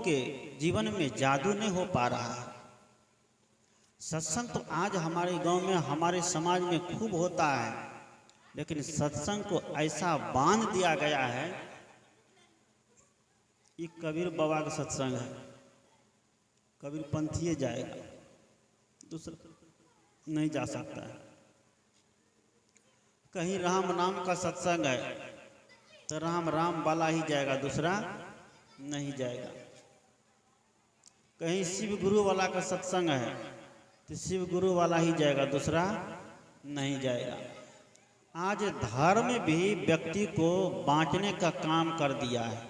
के जीवन में जादू नहीं हो पा रहा है। सत्संग तो आज हमारे गांव में, हमारे समाज में खूब होता है, लेकिन सत्संग को ऐसा बांध दिया गया है। ये कबीर बाबा का सत्संग है, कबीर पंथी जाएगा, दूसरा नहीं जा सकता है। कहीं राम नाम का सत्संग है तो राम राम वाला ही जाएगा, दूसरा नहीं जाएगा। कहीं शिव गुरु वाला का सत्संग है तो शिव गुरु वाला ही जाएगा, दूसरा नहीं जाएगा। आज धर्म भी व्यक्ति को बांटने का काम कर दिया है।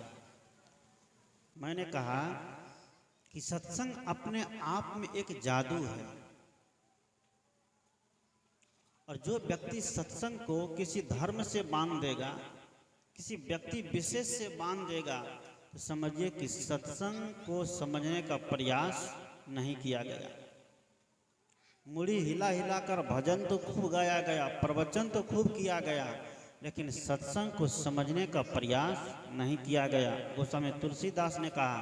मैंने कहा कि सत्संग अपने आप में एक जादू है, और जो व्यक्ति सत्संग को किसी धर्म से बांध देगा, किसी व्यक्ति विशेष से बांध देगा, तो समझिए कि सत्संग को समझने का प्रयास नहीं किया गया। मुड़ी हिला हिला कर भजन तो खूब गाया गया, प्रवचन तो खूब किया गया, लेकिन सत्संग को समझने का प्रयास नहीं किया गया। गोस्वामी तुलसीदास ने कहा,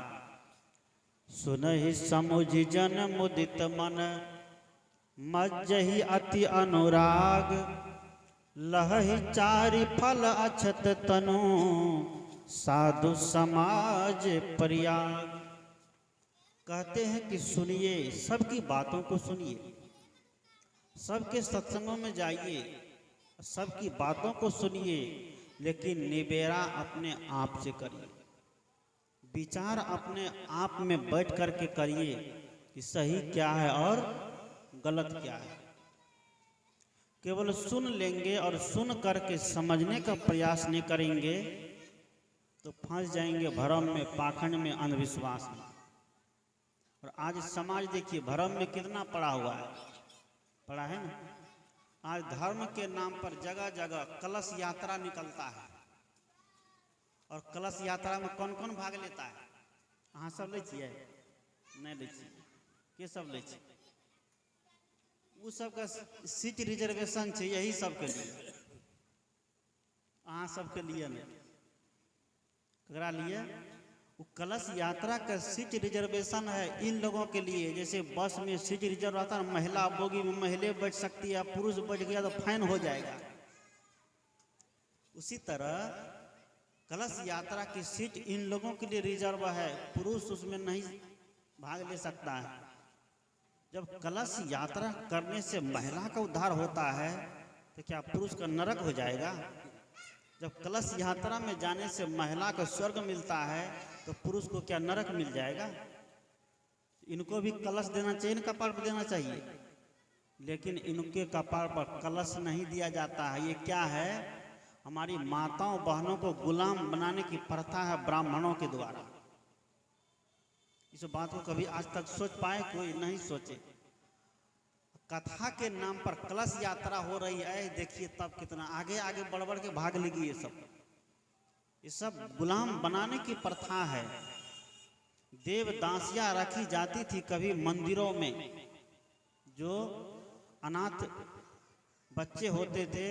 सुनहि समुझि जन मुदित मन, मज्जहि अति अनुराग, लहहि चारि फल अछत तनु, साधु समाज परियाग। कहते हैं कि सुनिए, सबकी बातों को सुनिए, सबके सत्संगों में जाइए, सबकी बातों को सुनिए, लेकिन निबेरा अपने आप से करिए, विचार अपने आप में बैठ करके करिए कि सही क्या है और गलत क्या है। केवल सुन लेंगे और सुन करके समझने का प्रयास नहीं करेंगे तो फंस जाएंगे भ्रम में, पाखंड में, अंधविश्वास में। और आज समाज देखिए भ्रम में कितना पड़ा हुआ है, पड़ा है ना। आज धर्म के नाम पर जगह जगह कलश यात्रा निकलता है, और कलश यात्रा में कौन कौन भाग लेता है? अहाँ सब ले छिए? नहीं ले छिए? के सब ले छिए? वो सबका सीट रिजर्वेशन है, यही सबके लिए, अहाँ सबके लिए नहीं। ककरा लिए? वो कलश यात्रा का सीट रिजर्वेशन है इन लोगों के लिए। जैसे बस में सीट रिजर्व रहता है, महिला बोगी में महिला बैठ सकती है, पुरुष बैठ गया तो फाइन हो जाएगा। उसी तरह कलश यात्रा की सीट इन लोगों के लिए रिजर्व है, पुरुष उसमें नहीं भाग ले सकता है। जब कलश यात्रा करने से महिला का उद्धार होता है तो क्या पुरुष का नरक हो जाएगा? जब कलश यात्रा में जाने से महिला को स्वर्ग मिलता है तो पुरुष को क्या नरक मिल जाएगा? इनको भी कलश देना चाहिए, कपाल पर देना चाहिए, लेकिन इनके कपाल पर कलश नहीं दिया जाता है। ये क्या है? हमारी माताओं बहनों को गुलाम बनाने की प्रथा है ब्राह्मणों के द्वारा। इस बात को कभी आज तक सोच पाए? कोई नहीं सोचे। कथा के नाम पर कलश यात्रा हो रही है, देखिए तब कितना आगे आगे बढ़ बढ़ के भाग लेगी। ये सब गुलाम बनाने की प्रथा है। देव दासियां रखी जाती थी कभी मंदिरों में, जो अनाथ बच्चे होते थे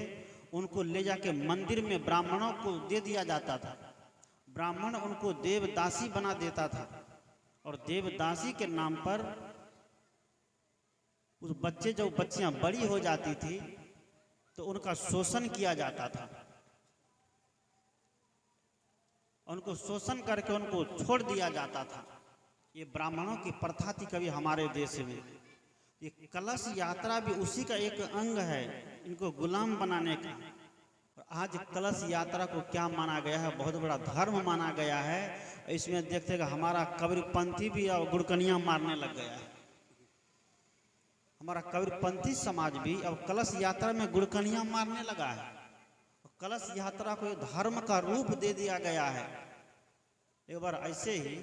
उनको ले जाके मंदिर में ब्राह्मणों को दे दिया जाता था। ब्राह्मण उनको देवदासी बना देता था, और देवदासी के नाम पर उस बच्चे, जो बच्चियां बड़ी हो जाती थी तो उनका शोषण किया जाता था। उनको शोषण करके उनको छोड़ दिया जाता था। ये ब्राह्मणों की प्रथा थी कभी हमारे देश में। ये कलश यात्रा भी उसी का एक अंग है, इनको गुलाम बनाने का। और आज कलश यात्रा को क्या माना गया है? बहुत बड़ा धर्म माना गया है। इसमें देखते हैं हमारा कबीरपंथी भी अब गुड़कनियां मारने लग गया है। हमारा कबीरपंथी समाज भी अब कलश यात्रा में गुड़कनियां मारने लगा है। कलश यात्रा को धर्म का रूप दे दिया गया है। एक बार ऐसे ही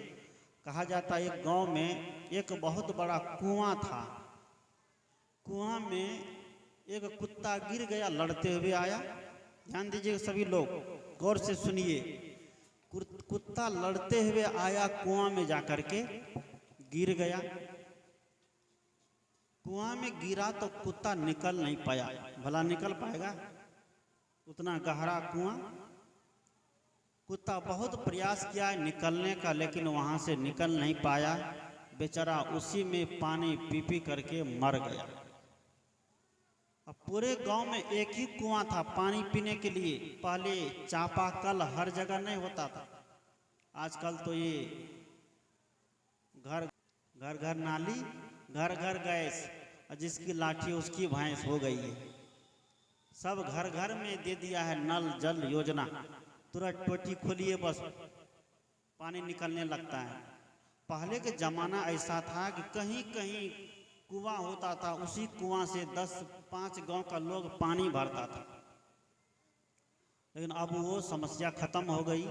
कहा जाता है, एक गांव में एक बहुत बड़ा कुआं था। कुआं में एक कुत्ता गिर गया, लड़ते हुए आया। ध्यान दीजिए सभी लोग, गौर से सुनिए। कुत्ता लड़ते हुए आया, कुआं में जाकर के गिर गया। कुआं में गिरा तो कुत्ता निकल नहीं पाया। भला निकल पाएगा? उतना गहरा कुआं, कुत्ता बहुत प्रयास किया निकलने का, लेकिन वहाँ से निकल नहीं पाया। बेचारा उसी में पानी पी पी करके मर गया। अब पूरे गांव में एक ही कुआं था पानी पीने के लिए। पहले चापाकल हर जगह नहीं होता था, आजकल तो ये घर घर घर नाली, घर घर गैस, और जिसकी लाठी उसकी भैंस हो गई है। सब घर घर में दे दिया है नल जल योजना। तुरंत टोटी खोलिए बस पानी निकलने लगता है। पहले के जमाना ऐसा था कि कहीं कहीं कुआं होता था, उसी कुआं से 10-5 गांव का लोग पानी भरता था। लेकिन अब वो समस्या खत्म हो गई।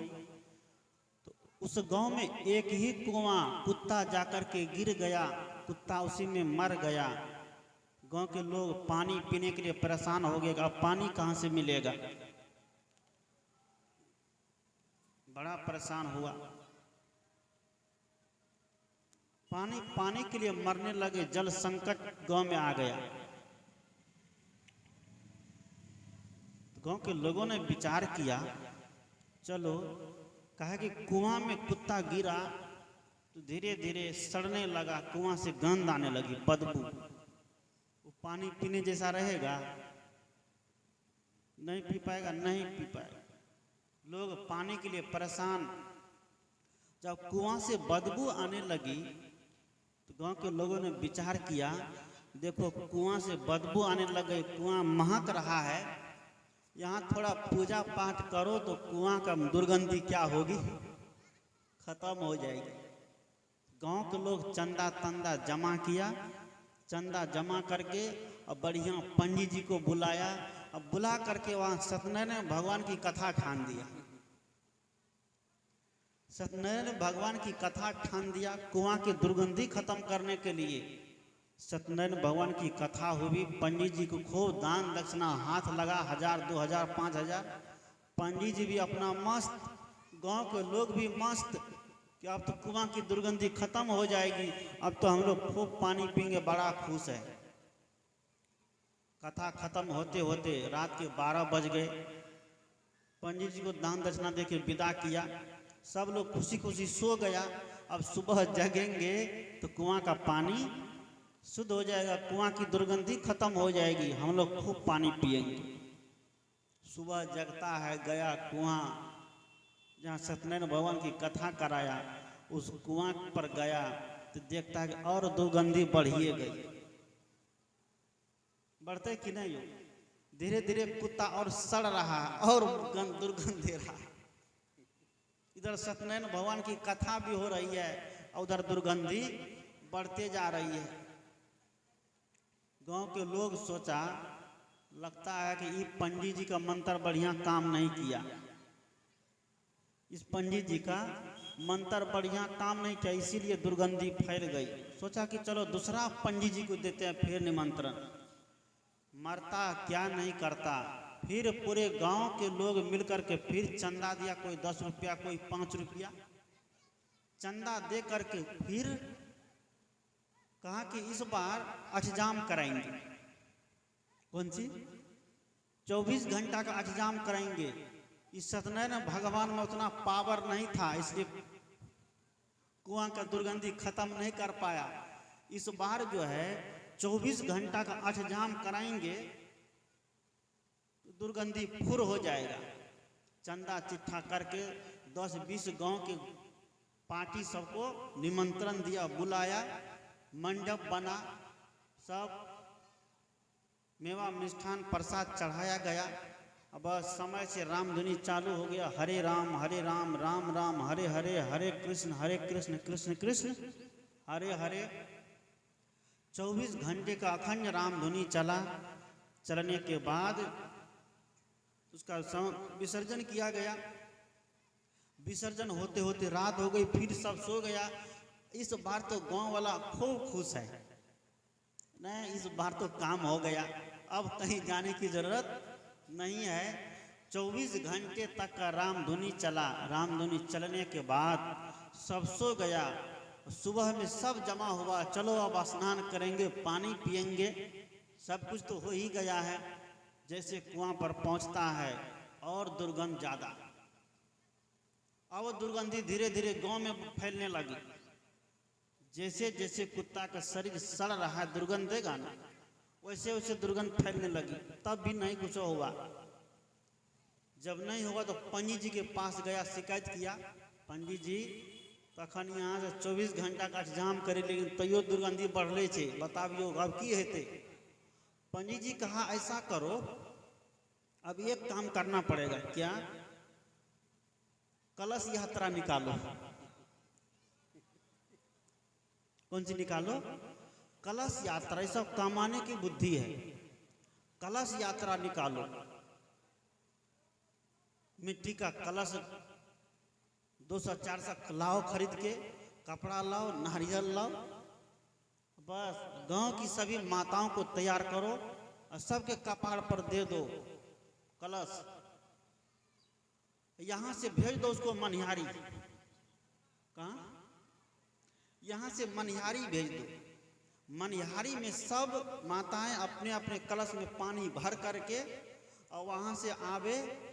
तो उस गांव में एक ही कुआं, कुत्ता जाकर के गिर गया, कुत्ता उसी में मर गया। गांव के लोग पानी पीने के लिए परेशान हो गए। अब पानी कहाँ से मिलेगा, बड़ा परेशान हुआ। पानी के लिए मरने लगे। जल संकट गांव में आ गया। गांव के लोगों ने विचार किया, चलो कहा कि कुआं में कुत्ता गिरा तो धीरे धीरे सड़ने लगा, कुआं से गंध आने लगी, बदबू। वो पानी पीने जैसा रहेगा, नहीं पी पाएगा, नहीं पी पाएगा। लोग पानी के लिए परेशान। जब कुआं से बदबू आने लगी तो गांव के लोगों ने विचार किया, देखो कुआं से बदबू आने लगे, कुआं महक रहा है, यहाँ थोड़ा पूजा पाठ करो तो कुआं का दुर्गंधी क्या होगी, खत्म हो जाएगी। गांव के लोग चंदा तंदा जमा किया। चंदा जमा करके और बढ़िया पंडित जी को बुलाया। अब बुला करके वहाँ सत्यनारायण भगवान की कथा ठान दिया। सत्यनारायण भगवान की कथा ठान दिया। कुआं की दुर्गंधी खत्म करने के लिए सत्यनारायण भगवान की कथा हुई। पंडित जी को खूब दान दक्षिणा हाथ लगा, 1000, 2000, 5000। पंडित जी भी अपना मस्त, गांव के लोग भी मस्त कि अब तो कुआं की दुर्गंधी खत्म हो जाएगी, अब तो हम लोग खूब पानी पीएंगे, बड़ा खुश है। कथा खत्म होते होते रात के 12 बज गए। पंडित जी को दान दक्षिणा देके विदा किया। सब लोग खुशी खुशी सो गया। अब सुबह जगेंगे तो कुआं का पानी शुद्ध हो जाएगा, कुआं की दुर्गंधी खत्म हो जाएगी, हम लोग खूब पानी पिएंगे। सुबह जगता है, गया कुआं जहाँ सत्यनारायण भगवान की कथा कराया, उस कुआं पर गया तो देखता है कि और दुर्गंधी बढ़िए गई। बढ़ते कि नहीं हो, धीरे धीरे कुत्ता और सड़ रहा है और दुर्गंध दे रहा है। इधर सत्यनारायण भगवान की कथा भी हो रही है और उधर दुर्गंधी बढ़ते जा रही है। गांव के लोग सोचा, लगता है कि ये पंडित जी का मंत्र बढ़िया काम नहीं किया, इस पंडित जी का मंत्र बढ़िया काम नहीं किया, इसीलिए दुर्गंधी फैल गई। सोचा कि चलो दूसरा पंडित जी को देते हैं फिर निमंत्रण, मरता क्या नहीं करता। फिर पूरे गांव के लोग मिलकर के फिर चंदा दिया, कोई 10 रुपया, कोई 5 रुपया चंदा दे करके फिर कहा कि इस बार अष्टजाम कराएंगे। कौन सी? 24 घंटा का अष्टजाम कराएंगे। इस सत्यनारायण भगवान में उतना पावर नहीं था, इसलिए कुआं का दुर्गंधी खत्म नहीं कर पाया। इस बार जो है 24 घंटा का अष्टजाम कराएंगे, दुर्गंधी फुर हो जाएगा। चंदा चिट्ठा करके 10-20 गांव के पार्टी सबको निमंत्रण दिया, बुलाया, मंडप बना, सब मेवा मिष्ठान प्रसाद चढ़ाया गया। अब समय से रामधुनी चालू हो गया, हरे राम राम राम हरे हरे, हरे कृष्ण कृष्ण कृष्ण हरे हरे। 24 घंटे का अखंड रामधुनी चला। चलने के बाद उसका विसर्जन किया गया। विसर्जन होते होते रात हो गई, फिर सब सो गया। इस बार तो गांव वाला खूब खुश है, नहीं इस बार तो काम हो गया, अब कहीं जाने की जरूरत नहीं है। 24 घंटे तक का रामधुनी चला। रामधुनी चलने के बाद सब सो गया। सुबह में सब जमा हुआ, चलो अब स्नान करेंगे, पानी पिएंगे। सब कुछ तो हो ही गया है। जैसे कुआं पर पहुंचता है और दुर्गंध ज्यादा। और वो दुर्गंधी धीरे धीरे गांव में फैलने लगी। जैसे जैसे कुत्ता का शरीर सड़ रहा है दुर्गंध देगा ना, वैसे वैसे दुर्गंध फैलने लगी। तब भी नहीं कुछ हुआ। जब नहीं हुआ तो पंडित जी के पास गया, शिकायत किया। पंडित जी तखन यहाँ से 24 घंटा का जाम करे, लेकिन तैयो दुर्गंधी बढ़ले छे, बताबियो अब की हेते। पंडित जी कहा ऐसा करो, अब एक काम करना पड़ेगा। क्या? कलश यात्रा निकालो। कौन सी निकालो? कलश यात्रा। ये सब कमाने की बुद्धि है। कलश यात्रा निकालो। मिट्टी का कलश 200-400 लाओ, खरीद के कपड़ा लाओ, नारियल लाओ, बस गांव की सभी माताओं को तैयार करो और सबके कपाड़ पर दे दो कलश। यहां से भेज दो उसको मनिहारी। कहां? यहां से मनिहारी भेज दो। मनिहारी में सब माताएं अपने अपने कलश में पानी भर करके और वहां से आवे,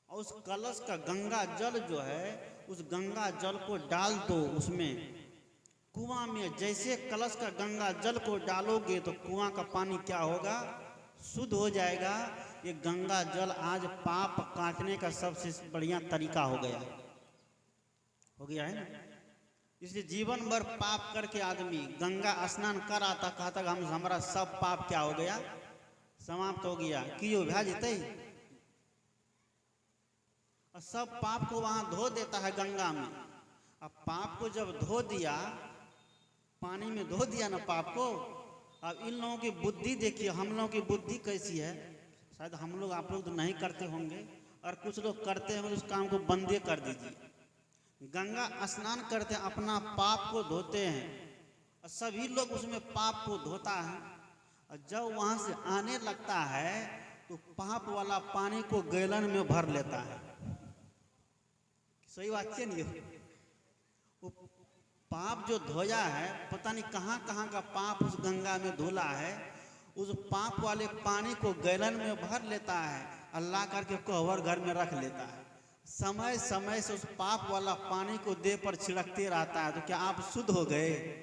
और उस कलश का गंगा जल जो है, उस गंगा जल को डाल दो उसमें कुआं में। जैसे कलश का गंगा जल को डालोगे तो कुआं का पानी क्या होगा? शुद्ध हो जाएगा। ये गंगा जल आज पाप काटने का सबसे बढ़िया तरीका हो गया है ना। इसलिए जीवन भर पाप करके आदमी गंगा स्नान कर आता, कहता हम हमारा सब पाप क्या हो गया? समाप्त हो गया। क्यों भा जेते? और सब पाप को वहां धो देता है गंगा में। अब पाप को जब धो दिया, पानी में धो दिया ना पाप को, अब इन लोगों की बुद्धि देखिए, हम लोगों की बुद्धि कैसी है। शायद हम लोग, आप लोग तो नहीं करते होंगे, और कुछ लोग करते होंगे, उस काम को बंदे कर दीजिए। गंगा स्नान करते हैं, अपना पाप को धोते हैं, और सभी लोग उसमें पाप को धोता है। और जब वहां से आने लगता है तो पाप वाला पानी को गैलन में भर लेता है। सही बात नहीं है? वो पाप जो धोया है, पता नहीं कहाँ कहाँ का पाप उस गंगा में धुला है, उस पाप वाले पानी को गैलन में भर लेता है, अल्लाह करके कोहबर घर में रख लेता है। समय समय से उस पाप वाला पानी को देह पर छिड़कते रहता है। तो क्या आप शुद्ध हो गए?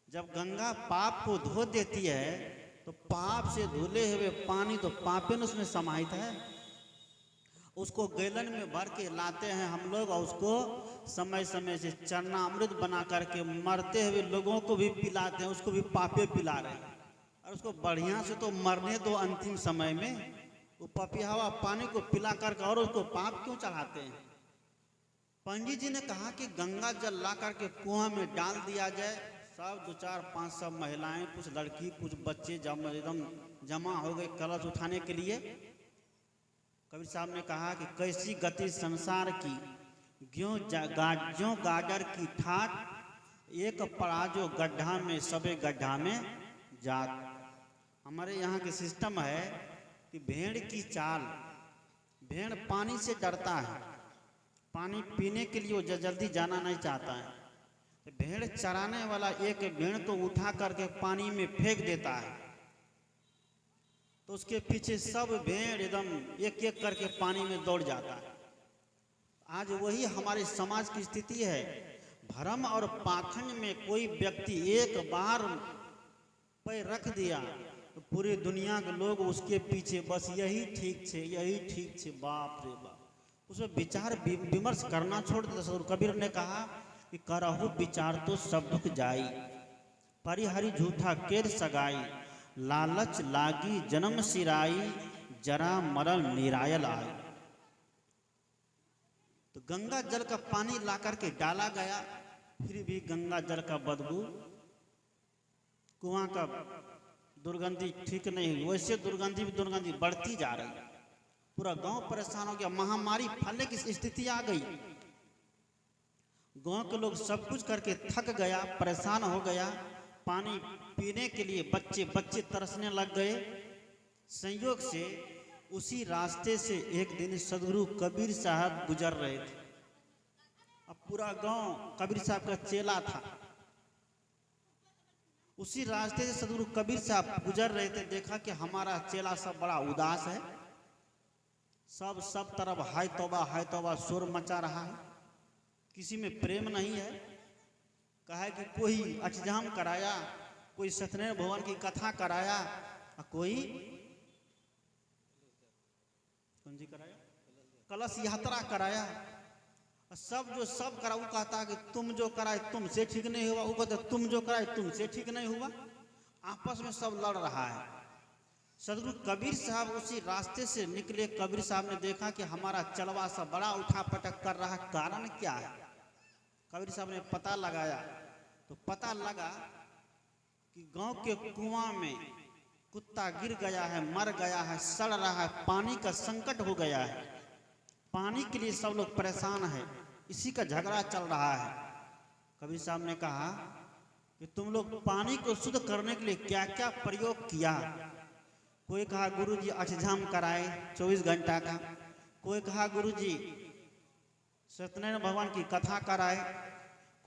जब गंगा पाप को धो देती है तो पाप से धुले हुए पानी तो पापेन उसमें समाहित है, उसको गैलन में भर के लाते हैं हम लोग, और उसको समय समय से चरणामृत बना करके मरते हुए लोगों को भी पिलाते हैं। उसको भी पापे पिला रहे हैं, और उसको बढ़िया से तो मरने दो अंतिम समय में। वो पपियावा पानी को पिला करके और उसको पाप क्यों चढ़ाते हैं? पंडित जी ने कहा कि गंगा जल ला करके कुआं में डाल दिया जाए। सब 2-4-5 महिलाएं, कुछ लड़की, कुछ बच्चे एकदम जमा हो गए कलश उठाने के लिए। कबीर साहब ने कहा कि कैसी गति संसार की, ज्यों गाजर की ठाट, एक पराजो गड्ढा में सबे गड्ढा में जात। हमारे यहाँ के सिस्टम है कि भेड़ की चाल, भेड़ पानी से डरता है, पानी पीने के लिए वो जल्दी जाना नहीं चाहता है। तो भेड़ चराने वाला एक भेड़ को उठा करके पानी में फेंक देता है, तो उसके पीछे सब भेड़ एकदम एक एक करके पानी में दौड़ जाता है। आज वही हमारे समाज की स्थिति है। भ्रम और पाखंड में कोई व्यक्ति एक बार पैर रख दिया तो पूरी दुनिया के लोग उसके पीछे, बस यही ठीक छे, यही ठीक छे। बाप रे बाप, उसमें विचार विमर्श करना छोड़ दिया। सदगुरु कबीर ने कहा कि करहु विचार तो सब दुख जाई, परिहरि झूठा केर सगाई, लालच लागी जन्म सिराई, जरा मरण निरायल आई। तो गंगा जल का पानी ला करके डाला गया, फिर भी गंगा जल का बदबू, कुआं का दुर्गंधी ठीक नहीं हुई। वैसे दुर्गंधी बढ़ती जा रही है। पूरा गांव परेशान हो गया, महामारी फैलने की स्थिति आ गई। गांव के लोग सब कुछ करके थक गया, परेशान हो गया। पानी पीने के लिए बच्चे तरसने लग गए। संयोग से उसी रास्ते से एक दिन सदगुरु कबीर साहब गुजर रहे थे। अब पूरा गांव कबीर साहब का चेला था। उसी रास्ते से सदगुरु कबीर साहब गुजर रहे थे। देखा कि हमारा चेला सब बड़ा उदास है, सब तरफ हाय तौबा शोर मचा रहा है, किसी में प्रेम नहीं है। कहा कि कोई अष्टजाम कराया, कोई सत्यनारायण भगवान की कथा कराया, और कोई कौन सी कराया, कलश यात्रा कराया। और सब जो सब करा, वो कहता कि तुम जो कराए तुमसे ठीक नहीं हुआ, वो कहता तुम जो कराए तुमसे ठीक नहीं हुआ। आपस में सब लड़ रहा है। सदगुरु कबीर साहब उसी रास्ते से निकले। कबीर साहब ने देखा कि हमारा चलवा सा बड़ा उठा पटक कर रहा, कारण क्या है। कबीर साहब ने पता लगाया, तो पता लगा कि गांव के कुआं में कुत्ता गिर गया है, मर गया है, सड़ रहा है, पानी का संकट हो गया है। पानी के लिए सब लोग परेशान है, इसी का झगड़ा चल रहा है। कबीर साहब ने कहा कि तुम लोग पानी को शुद्ध करने के लिए क्या क्या प्रयोग किया। कोई कहा गुरुजी अष्टजाम कराए 24 घंटा का, कोई कहा गुरुजी सत्यनारायण भगवान की कथा कराए,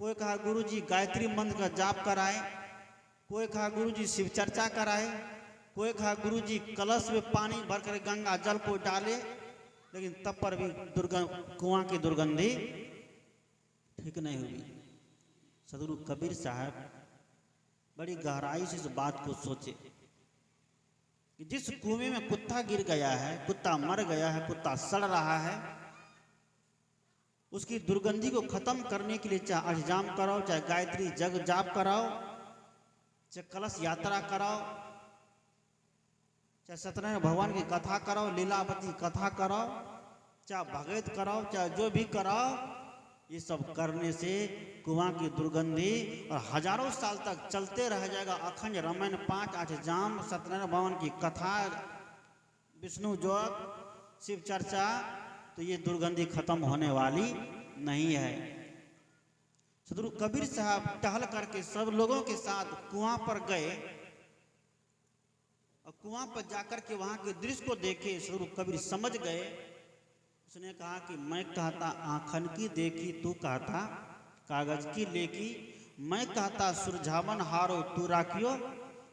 कोई कहा गुरुजी गायत्री मंत्र का जाप कराए, कोई कहा गुरुजी शिव चर्चा कराए, कोई कहा गुरुजी कलश में पानी भरकर गंगा जल को डाले। लेकिन तब पर भी कुआं की दुर्गंधी ठीक नहीं हुई। सदगुरु कबीर साहब बड़ी गहराई से इस बात को सोचे कि जिस कुएं में कुत्ता गिर गया है, कुत्ता मर गया है, कुत्ता सड़ रहा है, उसकी दुर्गंधी को खत्म करने के लिए चाहे अष्टजाम कराओ, चाहे गायत्री जग जाप कराओ, चाहे कलश यात्रा कराओ, चाहे सत्यनारायण भगवान की कथा कराओ, लीलावती कथा कराओ, चाहे भगवत कराओ, चाहे जो भी कराओ, ये सब करने से कुआं की दुर्गंधी और हजारों साल तक चलते रह जाएगा। अखंड रामायण 5 अष्टजाम, सत्यनारायण भगवान की कथा, विष्णु जोग, शिव चर्चा, तो ये दुर्गंधी खत्म होने वाली नहीं है। सदगुरु कबीर साहब टहल करके सब लोगों के साथ कुआं पर गए और कुआं पर जाकर के वहां के दृश्य को देखे। सदगुरु कबीर समझ गए। उसने कहा कि मैं कहता आंखन की देखी, तू कहता कागज की लेकी, मैं कहता सुरझावन हारो तू राखियो,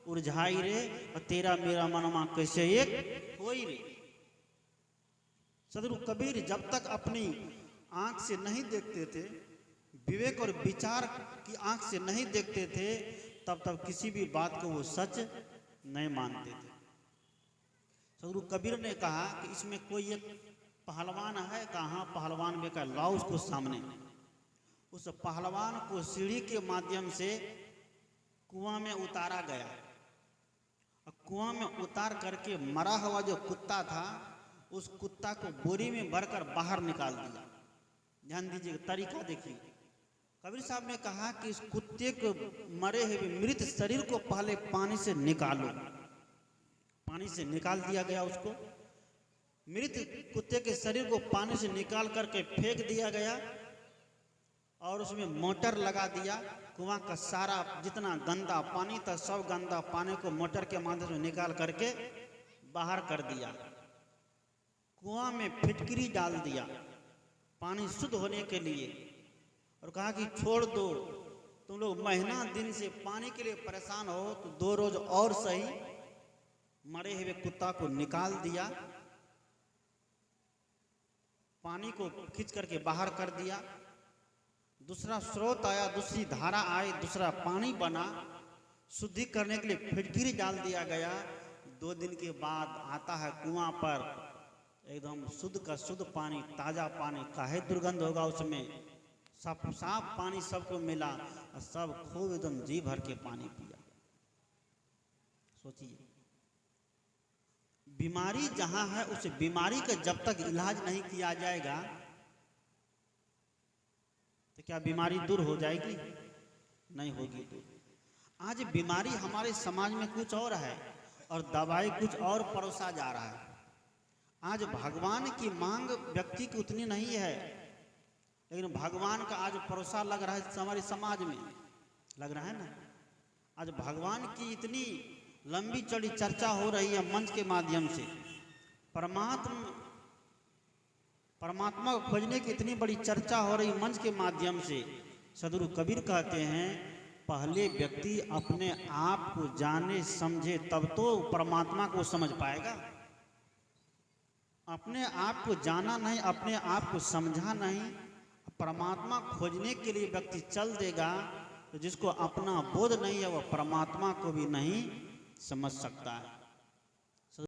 उलझाई रे और तेरा मेरा मनमा कैसे एक होई रे। सदगुरु कबीर जब तक अपनी आंख से नहीं देखते थे, विवेक और विचार की आंख से नहीं देखते थे, तब तक किसी भी बात को वो सच नहीं मानते थे। सदगुरु कबीर ने कहा कि इसमें कोई एक पहलवान है, कहाँ पहलवान बेकार, लाओ उसको सामने। उस पहलवान को सीढ़ी के माध्यम से कुआं में उतारा गया और कुआं में उतार करके मरा हुआ जो कुत्ता था, उस कुत्ता को बोरी में भरकर बाहर निकाल दिया। ध्यान दीजिए, तरीका देखिए। कबीर साहब ने कहा कि इस कुत्ते को मरे हुए मृत शरीर को पहले पानी से निकालो। पानी से निकाल दिया गया उसको। मृत कुत्ते के शरीर को पानी से निकाल करके फेंक दिया गया और उसमें मोटर लगा दिया। कुआं का सारा जितना गंदा पानी था, सब गंदा पानी को मोटर के माध्यम से निकाल करके बाहर कर दिया। कुआं में फिटकरी डाल दिया पानी शुद्ध होने के लिए और कहा कि छोड़ दो, तुम लोग महीना दिन से पानी के लिए परेशान हो तो 2 रोज और सही। मरे हुए कुत्ता को निकाल दिया, पानी को खींच करके बाहर कर दिया। दूसरा स्रोत आया, दूसरी धारा आई, दूसरा पानी बना। शुद्धि करने के लिए फिटकिरी डाल दिया गया। 2 दिन के बाद आता है कुआं पर एकदम शुद्ध का शुद्ध पानी, ताजा पानी। काहे दुर्गंध होगा उसमें? साफ पानी सबको मिला और सब खूब एकदम जी भर के पानी पिया। सोचिए, बीमारी जहां है उस बीमारी का जब तक इलाज नहीं किया जाएगा तो क्या बीमारी दूर हो जाएगी? नहीं होगी दूर। आज बीमारी हमारे समाज में कुछ और है और दवाई कुछ और परोसा जा रहा है। आज भगवान की मांग व्यक्ति की उतनी नहीं है, लेकिन भगवान का आज परोसा लग रहा है हमारे समाज में, लग रहा है ना। आज भगवान की इतनी लंबी चौड़ी चर्चा हो रही है मंच के माध्यम से। परमात्मा को खोजने की इतनी बड़ी चर्चा हो रही मंच के माध्यम से। सदगुरु कबीर कहते हैं पहले व्यक्ति अपने आप को जाने समझे तब तो परमात्मा को समझ पाएगा। अपने आप को जाना नहीं, अपने आप को समझा नहीं, परमात्मा खोजने के लिए व्यक्ति चल देगा, तो जिसको अपना बोध नहीं है वह परमात्मा को भी नहीं समझ सकता है।